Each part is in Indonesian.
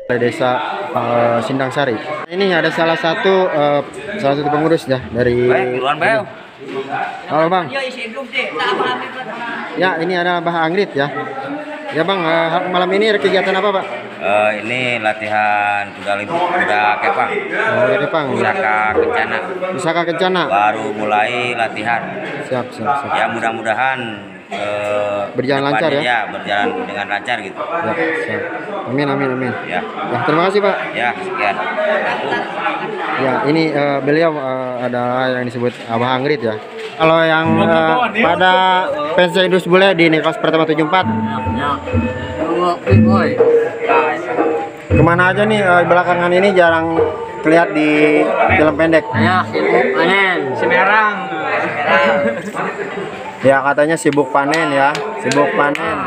Desa Sindang Sari. Ini ada salah satu pengurus ya dari. Halo Bang. Ya, ini ada Bah Anggrit ya. Ya Bang, malam ini ada kegiatan apa Pak? Ini latihan kuda kepang. Oh, kuda kepang. Pusaka Kencana. Baru mulai latihan. Siap. Ya mudah-mudahan berjalan lancar ya? Ya, berjalan dengan lancar gitu. Ya, siap. Amin. Ya. Terima kasih Pak. Ya, sekian. Ya, ini beliau adalah yang disebut Abah Anggrit ya. Kalau yang pada fans Indus Bule di Nikos pertama 74. Kemana aja nih belakangan ini jarang terlihat di film pendek? Ya, sibuk panen. Semarang. Ya, katanya sibuk panen ya, sibuk panen.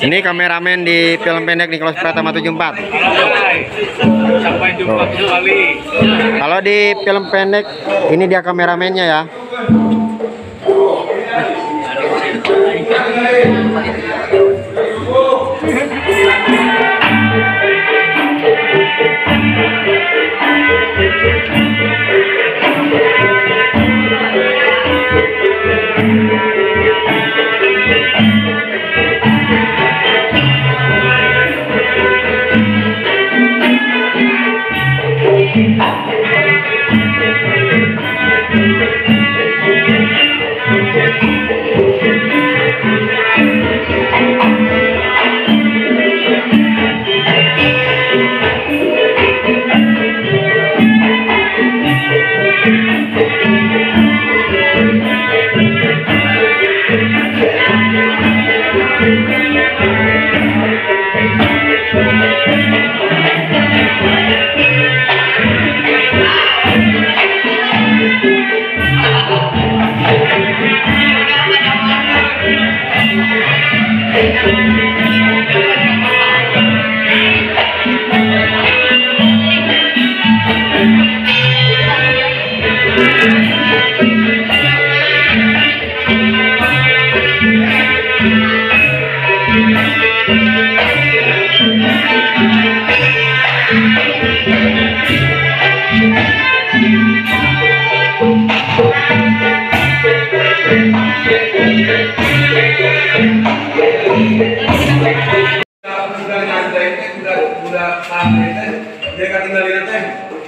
Ini kameramen di film pendek Nicholas Pratama 74. Sampai jumpa kembali. Kalau di film pendek ini dia kameramennya ya.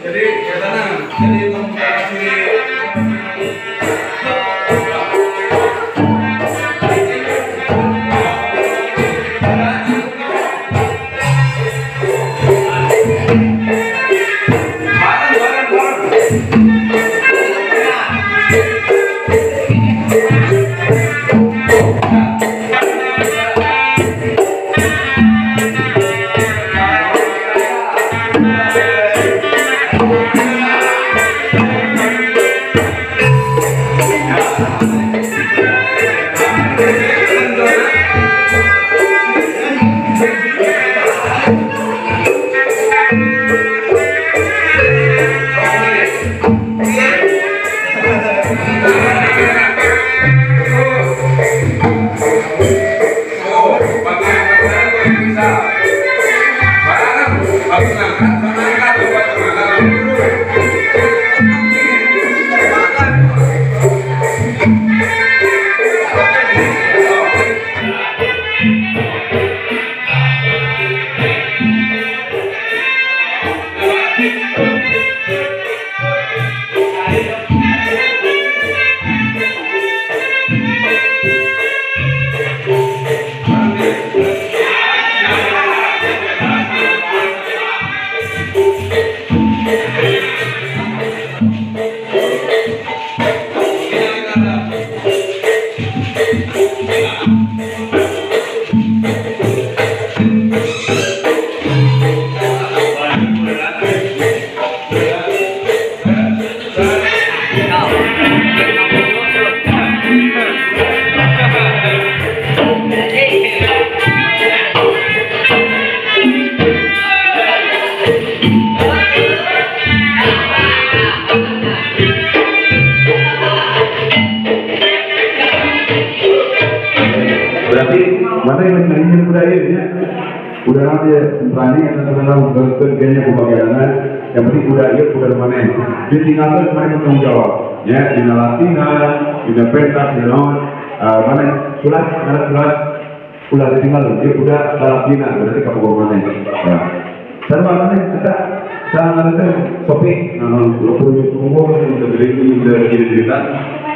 Jadi udah nanti semprani yang terkenal berkerjanya kebagianan yang penting udah iya udah mana ditinggalkan mereka tanggung jawab ya di latihan di pentas di mana sulas udah ditinggal dia udah latihan berarti kamu mana ya sama kita sangat topik lo punya umur udah cerita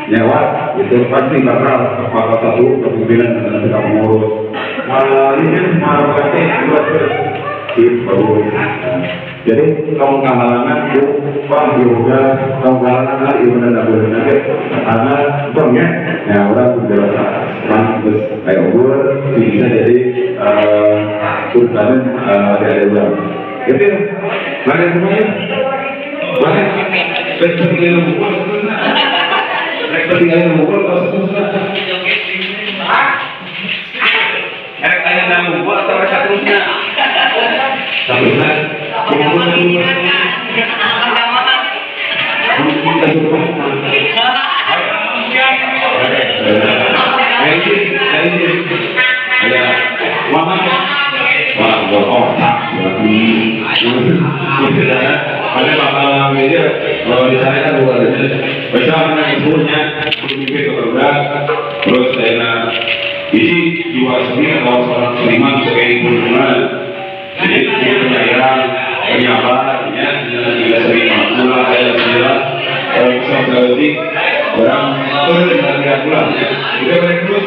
nyawa itu pasti bakal satu kepemimpinan nanti kamu ngurus ini berarti bagus. Jadi kamu kehalangan itu bang juga kamu kehalangan itu benar boleh nanti karena bang ya orang berjasa bang terus kayak ubur bisa jadi urusan dari uang. Jadi mana semuanya mana ketinggalan buku ketinggalan buku atau seterusnya. Erek tanya nama buku atau seterusnya. Seterusnya. Terus saya isi jiwa seni atau seorang seniman sebagai hubungan jadi percaya penyabar ya tidak sering pula ada sejarah sosiologi orang terus pulang ya kita balik terus